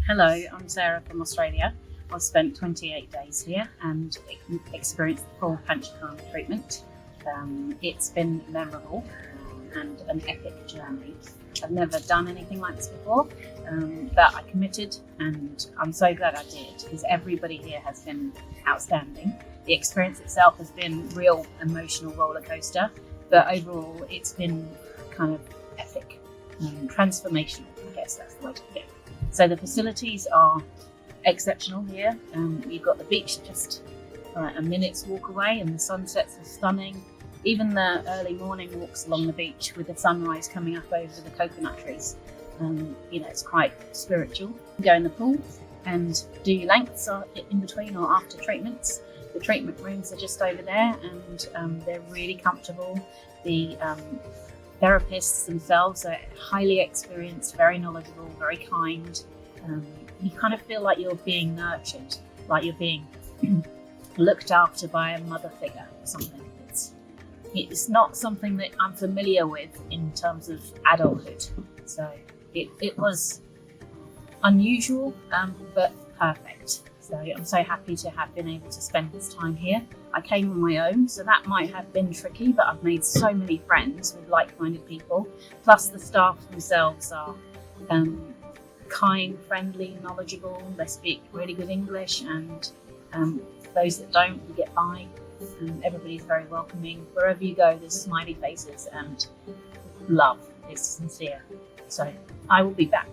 Hello, I'm Sarah from Australia. I've spent 28 days here and experienced the full Panchakarma treatment. It's been memorable and an epic journey. I've never done anything like this before, but I committed and I'm so glad I did because everybody here has been outstanding. The experience itself has been real emotional roller coaster, but overall it's been kind of epic, transformational, I guess that's the way to put it. So the facilities are exceptional here. You've got the beach just a minute's walk away and the sunsets are stunning. Even the early morning walks along the beach with the sunrise coming up over the coconut trees. It's quite spiritual. Go in the pool and do your lengths in between or after treatments. The treatment rooms are just over there and they're really comfortable. The therapists themselves are highly experienced, very knowledgeable, very kind. You kind of feel like you're being nurtured, like you're being looked after by a mother figure or something. It's not something that I'm familiar with in terms of adulthood. So it was unusual, but perfect. So I'm so happy to have been able to spend this time here. I came on my own, so that might have been tricky, but I've made so many friends with like-minded people. Plus the staff themselves are kind, friendly, knowledgeable. They speak really good English, and those that don't, you get by. Everybody's very welcoming. Wherever you go, there's smiley faces and love is sincere. So I will be back.